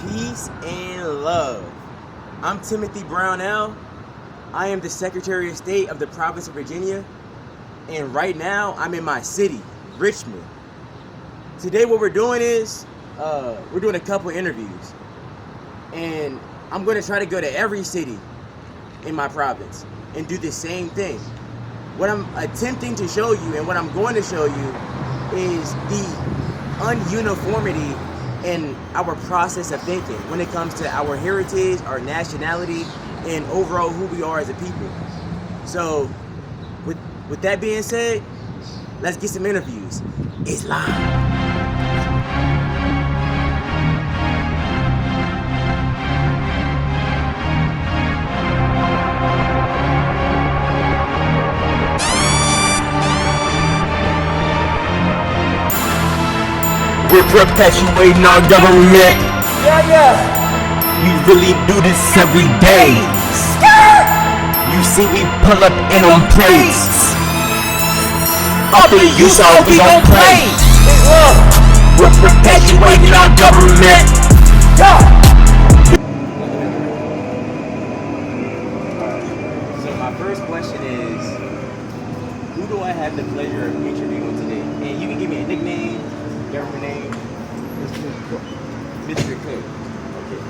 Peace and love. I'm Timothy Brownell. I am the Secretary of State of the province of Virginia. And right now, I'm in my city, Richmond. Today what we're doing is, we're doing a couple interviews. And I'm going to try to go to every city in my province and do the same thing. What I'm attempting to show you and what I'm going to show you is the ununiformity in our process of thinking when it comes to our heritage, our nationality, and overall who we are as a people. So, with that being said, let's get some interviews. It's live. We're perpetuating our government. Yeah. We really do this every day. You see, we pull up in on plates. Up in you, so we gon' play. We're perpetuating our government. So my first question is, who do I have the pleasure of interviewing today? And you can give me a nickname, government name. Mr. Cook. Okay.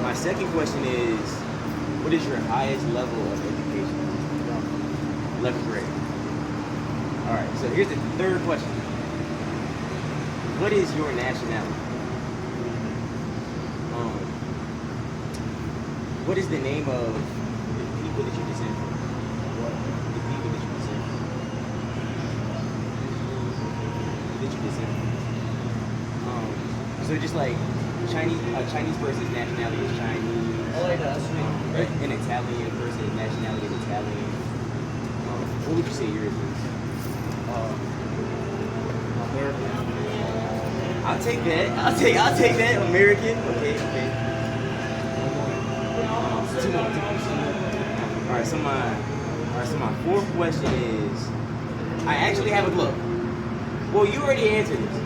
My second question is, what is your highest level of education? 11th grade. Alright, so here's the third question. What is your nationality? What is the name of the people that you descend from? What? The people that you descend from. That you descend from. So just like Chinese person's nationality is Chinese. Oh, it does. An Italian person's nationality is Italian. What would you say yours is? American. I'll take that. I'll take that. American. Okay. Two more. All right. So my fourth question is, I actually have a globe. Well, you already answered this,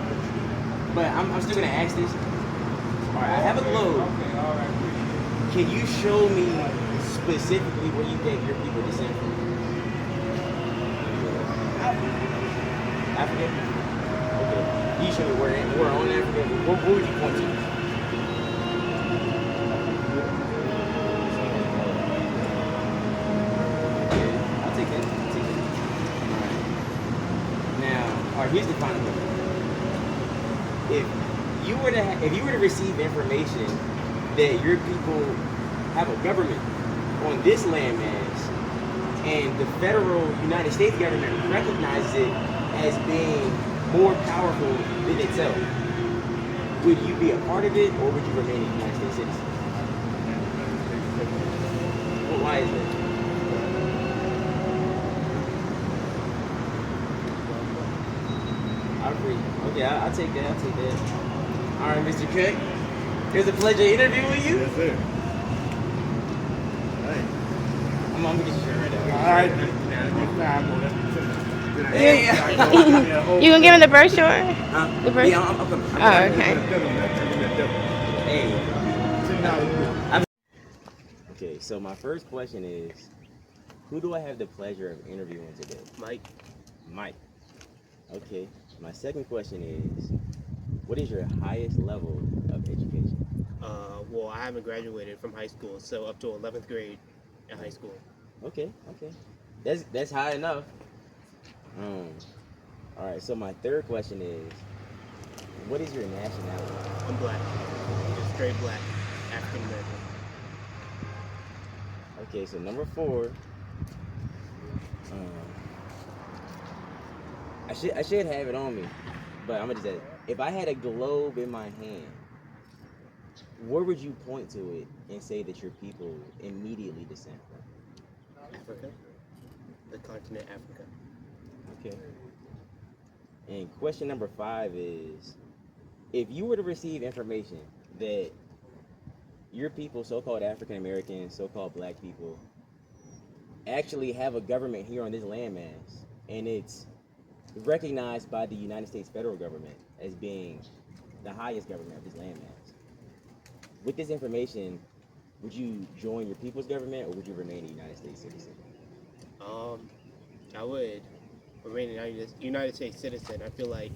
but I'm still gonna ask this. All right. I have a globe. Can you show me specifically where you think your people descend from? Africa? Okay. You show me where on Africa. What would you point to? Okay. I'll take that. All right, here's the final one. If you were to receive information that your people have a government on this landmass, and the federal United States government recognizes it as being more powerful than itself, would you be a part of it, or would you remain a United States citizen? Well, why is that? I agree. Okay, I'll take that. All right, Mr. Cook. It was a pleasure interviewing you. Yes, sir. I'm gonna get you right now. All right. Hey. You gonna give him the brochure? Huh? The brochure? Yeah, I'm coming. Oh, okay. Hey. Okay, so my first question is, who do I have the pleasure of interviewing today? Mike. Okay. My second question is, what is your highest level of education? Well, I haven't graduated from high school, so up to 11th grade in high school. Okay. That's high enough. All right. So my third question is, what is your nationality? I'm black. Just straight black. African American. Okay. So number 4. I should have it on me, but I'm gonna just say, if I had a globe in my hand, where would you point to it and say that your people immediately descend from? Africa. The continent Africa. Okay. And question number 5 is, if you were to receive information that your people, so-called African Americans, so-called black people, actually have a government here on this landmass, and it's recognized by the United States federal government as being the highest government of this landmass, with this information, would you join your people's government or would you remain a United States citizen? I would remain a United States citizen. I feel like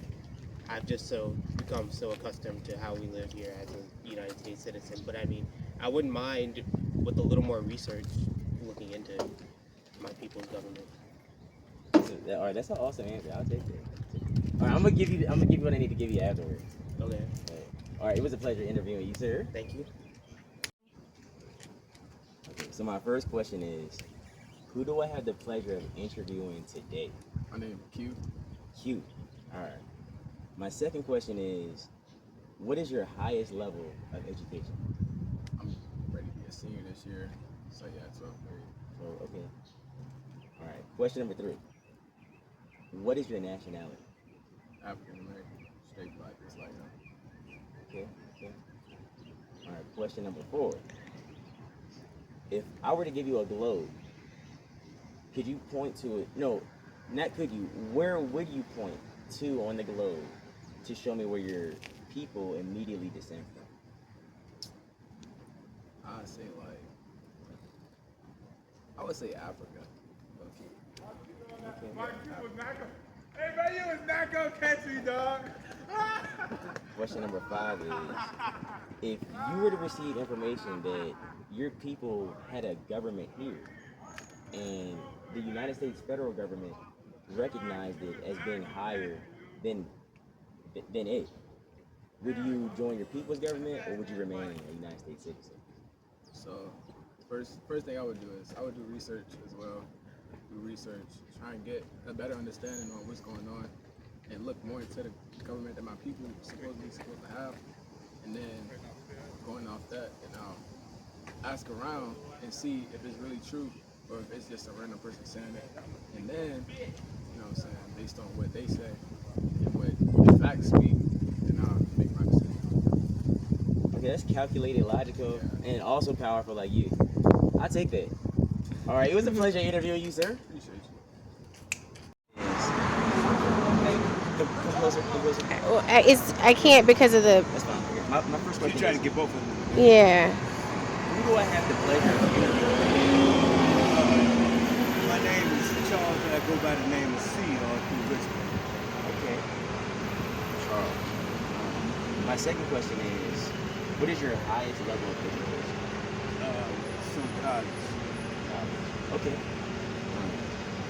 I've just become so accustomed to how we live here as a United States citizen. But I mean, I wouldn't mind with a little more research looking into my people's government. All right, that's an awesome answer. I'll take it. All right, I'm gonna give you what I need to give you afterwards. Okay. All right, it was a pleasure interviewing you, sir. Thank you. Okay, so my first question is, who do I have the pleasure of interviewing today? My name is Q. Q. All right. My second question is, what is your highest level of education? I'm ready to be a senior this year. So yeah, 12th grade. Oh, okay. All right. Question number 3. What is your nationality? African American, straight black, just like that. Okay. All right. Question number 4. If I were to give you a globe, could you point to it? No, not could you. Where would you point to on the globe to show me where your people immediately descend from? I'd say I would say Africa. Hey man, you was not gonna catch me, dog. Question number 5 is, if you were to receive information that your people had a government here and the United States federal government recognized it as being higher than it, would you join your people's government or would you remain a United States citizen? So first thing I would do is I would do research as well. Do research, try and get a better understanding on what's going on, and look more into the government that my people supposed to have, and then going off that, and ask around and see if it's really true or if it's just a random person saying it, and then you know what I'm saying, based on what they say and what the facts speak, and I'll make my decision. Okay, that's calculated, logical, and also powerful like you. I'll take that. All right, it was a pleasure interviewing you, sir. Appreciate you. Come closer. Well, I can't because of the. That's fine. Okay, my first question You trying is, to get both of them. Yeah. who do I have the pleasure of interviewing? My name is Charles, and I go by the name of C all through Richmond. Okay. Charles. My second question is, what is your highest level of education? Some college, Okay.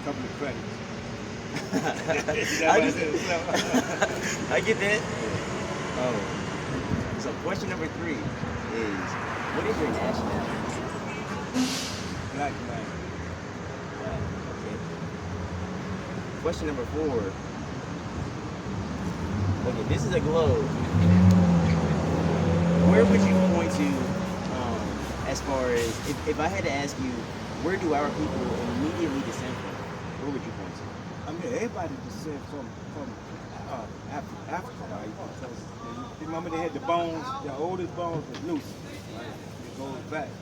couple of credits. I get that. So question number 3 is, what is your nationality? Black man. Right, okay. Question number 4. Okay, this is a globe. Where would you point to as far as, if I had to ask you, where do our people immediately descend from? Where would you point to? I mean, everybody descend from Africa, right? Because remember they had the bones, the oldest bones was loose, right? It goes back.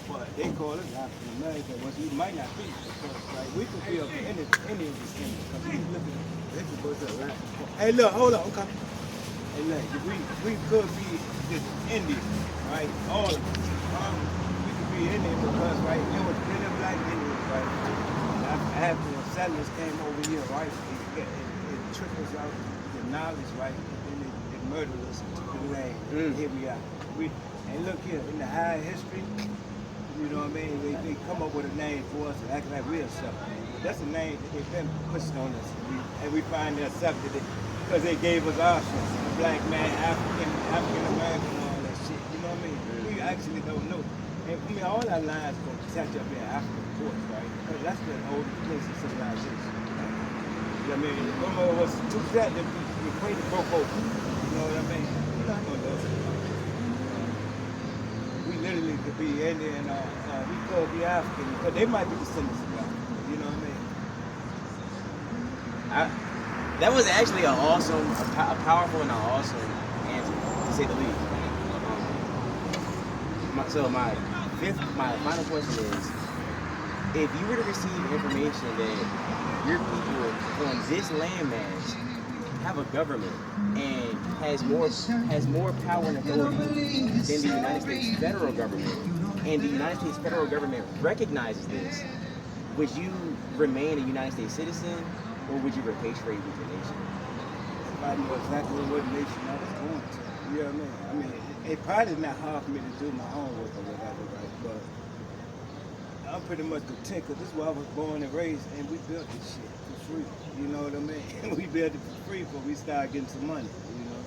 But they call it African American, which we might not be, because like we could be of Indian descent. Because we look at they could go to Atlanta. Hey, look, hold on, okay. Hey, look, we could be just Indian, right? All of us. We could be Indian because, right, there was plenty of black Indians, right? After the settlers came over here, right, it trickles out the knowledge, right, and then it murdered us and took the land. Here we are. And look here, in the high history, you know what I mean, they come up with a name for us and act like we're something. That's a name that they've been pushed on us, and we find they accepted it because they gave us options. A black man, African American, all that shit, you know what I mean? We actually don't know. And I mean, all our lives go catch up in Africa, of course, right? Because that's the oldest place of civilization. Right? You know what I mean? Remember, it was too fat that the equator broke over. You know what I mean? We're not going to do it. We literally could be Indian, we could be African, but they might be descendants of God. You know what I mean? That was actually a powerful and an awesome answer, to say the least. My final question is, if you were to receive information that your people on this landmass have a government and has more power and authority than the United States federal government, and the United States federal government recognizes this, would you remain a United States citizen, or would you repatriate with your nation? I know exactly what nation I was going to. You know what I mean? It probably not hard for me to do my homework or whatever, right? But I'm pretty much content because this is where I was born and raised, and we built this shit for free. You know what I mean? We built it for free before we started getting some money, you know?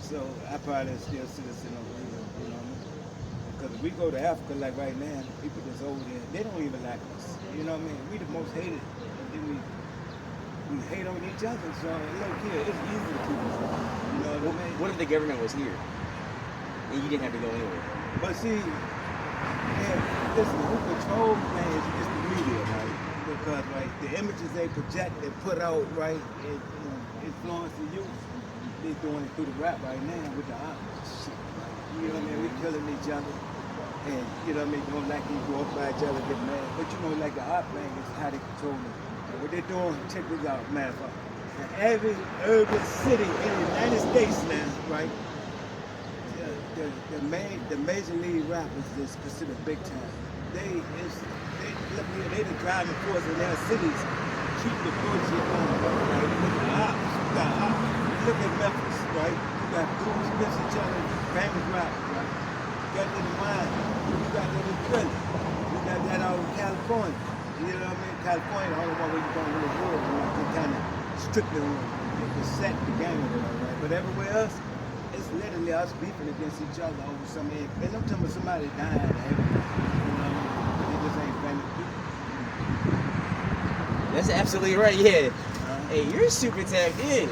So I probably still citizen over here, you know what I mean? Because if we go to Africa, like right now, the people that's over there, they don't even like us. You know what I mean? We the most hated. And then we hate on each other, so look here, it's easy to keep us up. You know what I mean? What if the government was here and you didn't have to go anywhere? But see, man, listen, who controls things is the media, right? Because like the images they project, they put out, right, it influence the youth. They're doing it through the rap right now with the art shit, right? You know what I mean? We killing each other, and you know what I mean? Don't like you go up by each other, get mad. But you know, like the art thing is how they control it. And what they're doing, check this out, matter of fact. In every urban city in the United States now, right? The major league rappers is considered big time. They look here, they the driving force in their cities. Keep the bullshit on, right? Look at ops, you got ops. Look at Memphis, right? You got Goose, Spencer Challenge, famous rappers, right? You got that in mind. You got that in Philly. You got that out in California. You know what I mean? California, the only one where you're going to really good. You know, they kind of strictly on the set the game of it, right? But everywhere else, it's literally us beefing against each other over some egg. And I'm talking about somebody dying and everything. You know what I mean? They just ain't famous people. That's absolutely right, yeah. Hey, you're super tapped in.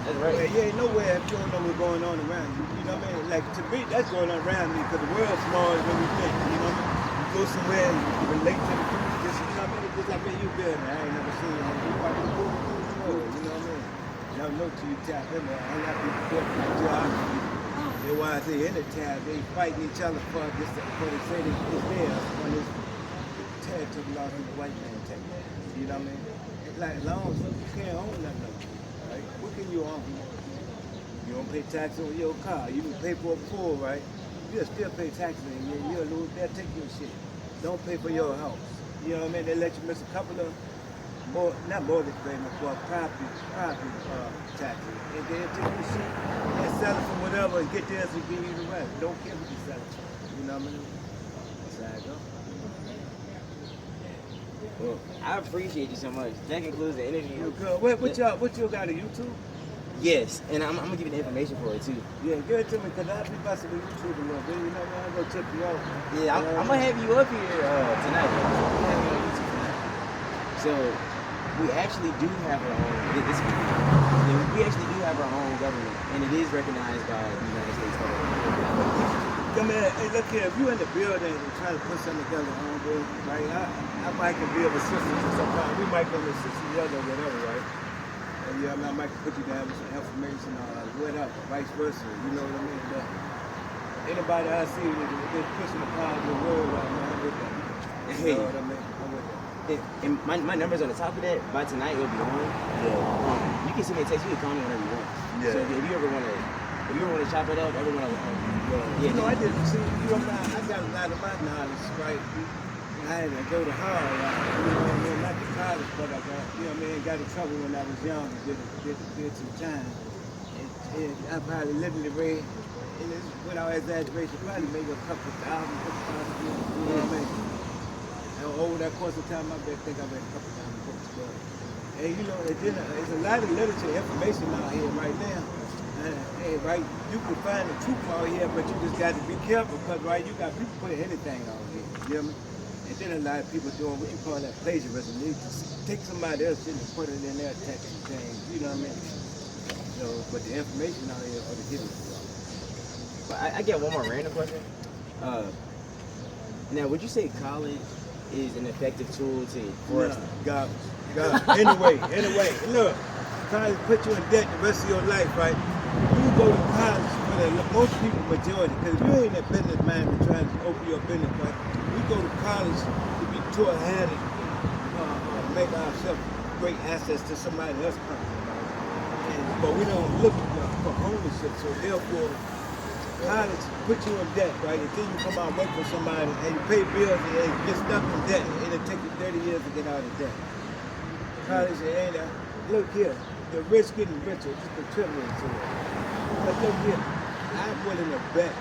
That's right. Yeah, you ain't nowhere if you don't know what's going on around you. You know what I mean? Like, to me, that's going on around me because the world's smaller than we think. You know what I mean? You go somewhere and you relate to the people. Just, you know what I mean? Just like me, you building. I ain't never seen you. You watch the movie, you know what I mean? Y'all know till you tap them. A lot of people built for the job. They why they in the tab, they fighting each other for this, for the city is theirs. When it's Ted took a lot of the white man take that. You know what I mean? It's like as long as you can't own nothing, right? What can you own? You don't pay tax on your car. You can pay for a pool, right? You'll still pay taxes and you'll lose. They'll take your shit. Don't pay for your house. You know what I mean? They let you miss a couple of more, not mortgage payments, but property taxes. And they'll take your shit and sell it for whatever and get theirs and give you the rest. Don't care what you sell it for. You know what I mean? That's how it go. Well, I appreciate you so much. That concludes the interview. You good? What you got a YouTube? Yes, and I'm gonna give you the information for it too. Yeah, give it to me because I'll be busting with YouTube a little bit. You know, man, I'm gonna check you out. Yeah, I'm gonna have you up here tonight. I'm gonna have you on YouTube tonight. So we actually do have our own. We actually do have our own government, and it is recognized by the United States federal government. Come here, hey, look here. If you in the building and try to put something together, homeboy, right? I might can be of assistance sometimes. We might come assist each other or whatever, right? And yeah, I might put you down with some information or whatever, vice versa. You know what I mean? But anybody I see is pushing a positive word right now, I'm with that. You know what I mean? I'm with that. And my number's on the top of that. By tonight, it'll be on. Yeah. You can send me a text. You can call me whenever you want. Yeah. So if you ever want to chop it up, ever want to. Yeah. You know, I did see. You know, I got a lot of my knowledge, right? I had to go to hard, right? You know what I mean? Not to college, but I got, you know what I mean? Got in trouble when I was young. Did some time. And I probably literally read, and it's, without exaggeration, probably maybe a couple thousand, you know what I mean? And over that course of time, I think I read a couple thousand books. But, and you know, there's a lot of literature information out here right now. Hey, right, you can find the truth out here, but you just got to be careful because, right, you got people putting anything out here, you hear me? And then a lot of people doing what you call that plagiarism. They just take somebody else's shit and put it in their text and things, you know what I mean? So, but the information out here for the hidden. But I get one more random question. Now, would you say college is an effective tool for us? God. Anyway, look, college put you in debt the rest of your life, right? You go to college for most people, majority, because if you ain't a business man and trying to open your business, right? We go to college to be taught how to make ourselves great assets to somebody else's company, right? but we don't look for ownership. So therefore, college put you in debt, right? Until you come out and work for somebody and you pay bills and you get stuck in debt. It'll take you 30 years to get out of debt. College ain't look here, the rich getting richer, just contributing to it. But look here, I'm willing to bet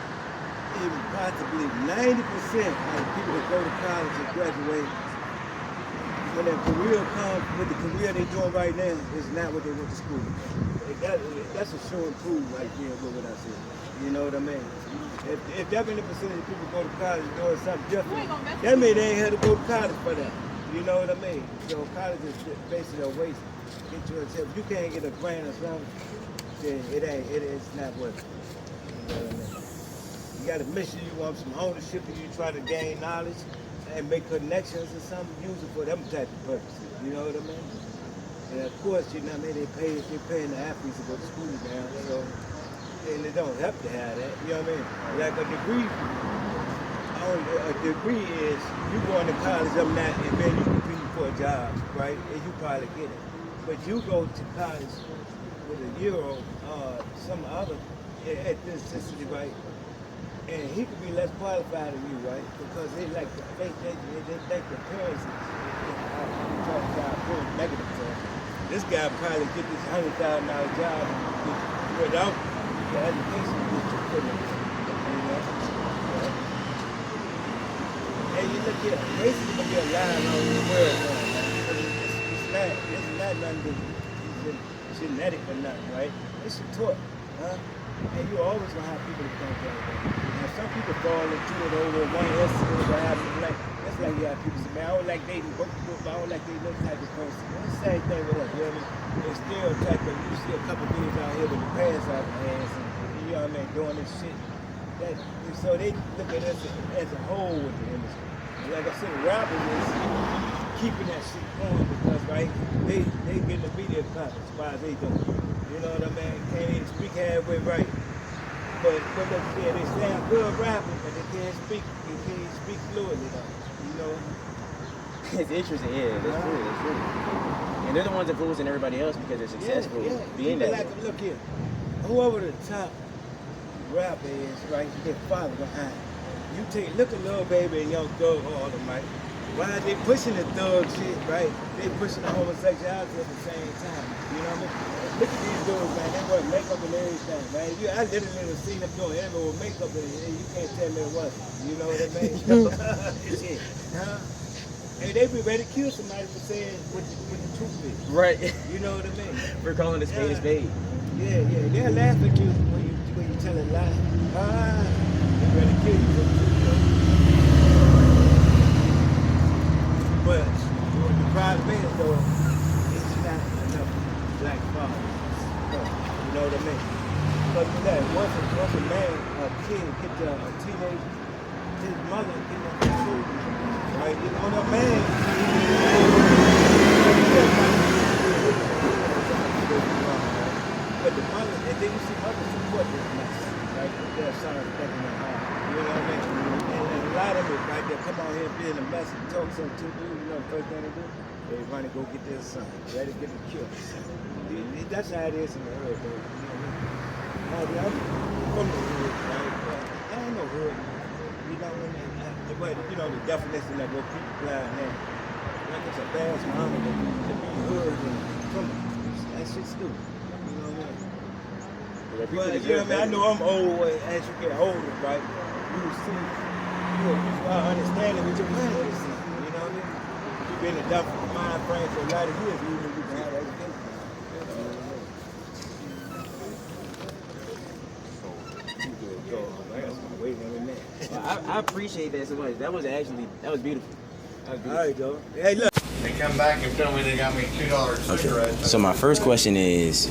even possibly 90% of people that go to college and graduate, when their career comes, with the career they're doing right now, is not what they went to school for. That's a sure and prove right there with what I said. You know what I mean? If that many percentage of people go to college doing something different, that means they ain't had to go to college for that. You know what I mean? So college is basically a waste. Get you if you can't get a grant or something, then it's not worth it. You know what I mean? You got a mission, you want some ownership, and you try to gain knowledge and make connections or something, use it for them type of purposes. You know what I mean? And of course, you know what I mean, they're paying the athletes to go to school now, so and it don't have to have that, you know what I mean? Like a degree is you going to college, I'm not, and then you compete for a job, right? And you probably get it. But you go to college with a Euro, some other at this city, right? And he could be less qualified than you, right? Because they like the they think the parents is negative to him. This guy probably get this $100,000 job without the education that you put in, you know? And you look here, racism can be alive all over the world, man. It's not nothing genetic or nothing, right? It's taught, huh? And you always gonna have people that come down there. And some people fall into it over one incident or happen like that's like you have people say, man, I don't like dating broke people, I don't like dating this type of person. It's the same thing with us, you know what I mean? It's stereotype that you see a couple of dudes out here with the pants out their hands and you know what I mean, doing this shit. So they look at us as a whole with the industry. And like I said, rapping is keeping that shit going because right, they getting the media coverage as far as they doing. You know what I mean? Can't even speak halfway right. But look here, they sound good rapping, but they can't speak fluently though. You know? It's interesting, yeah, that's true, that's true. And they're the ones influencing everybody else because they're successful being people that. like, look here, whoever the top rapper is, right, their father behind. You look at Lil Baby and Young Thug all them, right? Why are they pushing the thug shit, right? They pushing the homosexuality at the same time. You know what I mean? Look at these dudes, man. They wear makeup and everything, man. I literally seen them doing everything with makeup and you can't tell me it wasn't. You know what I mean? Shit. Huh? And they be ready to kill somebody for saying what the truth is. Right. You know what I mean? We're calling a spade a spade. Yeah. They'll laugh at you when you tell a lie. They're ready to kill you for the truth, though. But the problem is, though, it's not enough black fathers. You know what I mean? Because once a man, a kid, get a teenager, his mother get up to school, right? You know, the man, but the mother, and then you see mothers support this mess, right? They're sorry for taking their heart. You know what I mean? And a lot of it, right, they come out here being a mess and talk something to you, you know, the first thing they do, they run to go get their son, ready to get him killed. That's how it is in the hood, though. You know what I mean? I'm from the hood, right? But I ain't no hood. You know what I mean? But, you know, the definition of what people fly now. Like it's a badge of honor to be hood and from it. That shit's stupid. You know what I mean? But, you know what I mean? I know I'm old as you get older, right? You see, you start understanding what your parents see. You know what I mean? You've been in a different mind frame for a lot of years, even if you can have education. I appreciate that so much. That was beautiful. That was beautiful. All right, though. Hey, look. They come back and tell me they got me $2 cigarettes. So my first question is,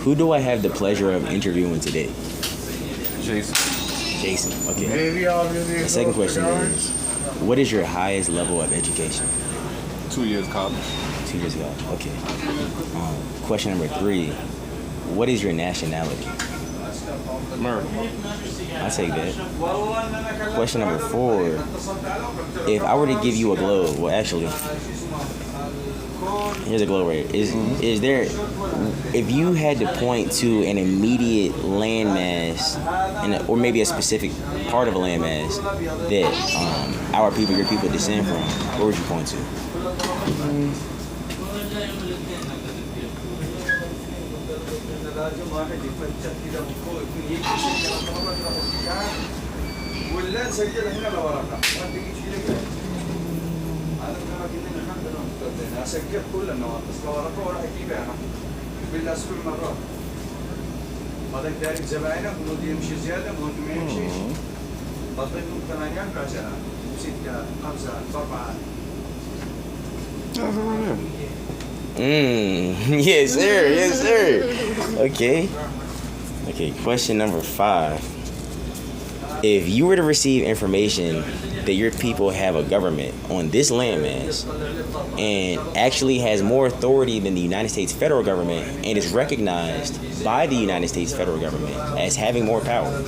who do I have the pleasure of interviewing today? Jason. Okay. Any of y'all do these? The second question is, what is your highest level of education? 2 years college. 2 years ago. Okay. Question number 3, what is your nationality? America. I take that. Question number 4. If I were to give you a globe, well, actually, here's a globe right here. Is there, if you had to point to an immediate landmass, or maybe a specific part of a landmass that our people, your people descend from, where would you point to? Yes, sir. Yes, sir. Okay. Question number 5. If you were to receive information that your people have a government on this landmass and actually has more authority than the United States federal government and is recognized by the United States federal government as having more power,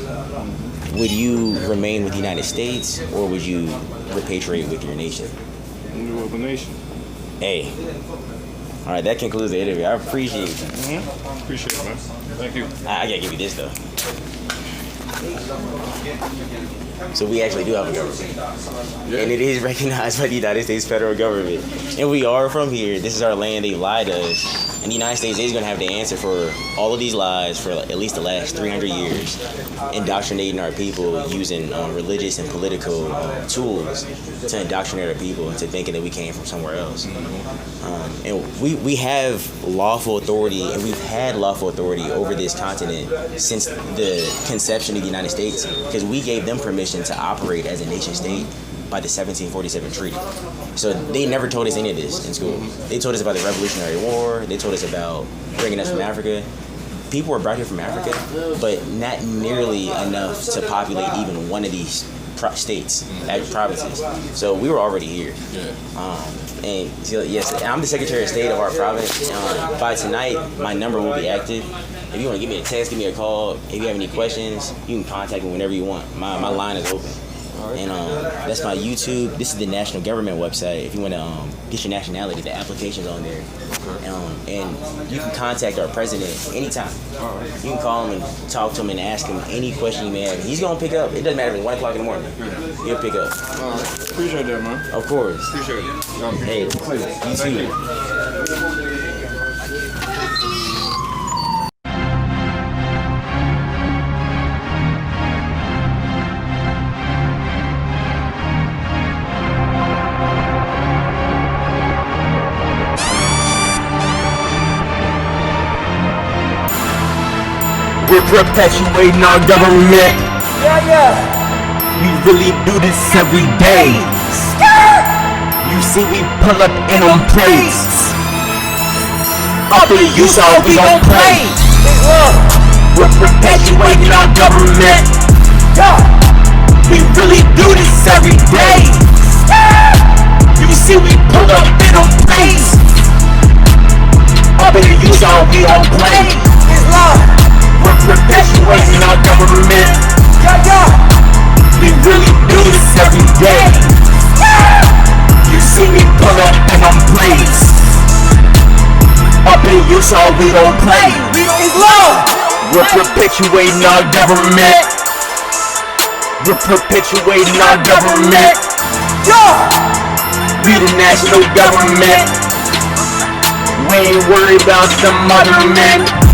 would you remain with the United States or would you repatriate with your nation? With the nation. Hey. All right, that concludes the interview. I appreciate it. Appreciate it, man. Thank you. I gotta give you this though. So we actually do have a government, and it is recognized by the United States federal government, and we are from here. This is our land. They lied to us, and the United States is going to have the answer for all of these lies for at least the last 300 years, indoctrinating our people using religious and political tools to indoctrinate our people into thinking that we came from somewhere else. And we have lawful authority, and we've had lawful authority over this continent since the conception of the United States, because we gave them permission to operate as a nation state by the 1747 treaty. So they never told us any of this in school. They told us about the Revolutionary War. They told us about bringing us from Africa. People were brought here from Africa, but not nearly enough to populate even one of these states, provinces. So we were already here. And yes, I'm the Secretary of State of our province. By tonight, my number will be active. If you want to give me a text, give me a call. If you have any questions, you can contact me whenever you want. My line is open. And that's my YouTube. This is the national government website. If you want to get your nationality, the application's on there. And you can contact our president anytime. You can call him and talk to him and ask him any question you may have. He's going to pick up. It doesn't matter if it's 1 o'clock in the morning. He'll pick up. Appreciate that, man. Of course. Appreciate it. Hey, you too. We're perpetuating our government. We really do this every day. You see we pull up in on plates. Up in you so we gon' play. We're perpetuating our government. We really do this every day. You see we pull up in on plates. Up in you so we gon' play. We're perpetuating our government. We really do this every day. You see me pull up and I'm plates. Up in you so we gon' play. We're perpetuating our government. We're perpetuating our government. We the national government. We ain't worried about some other men.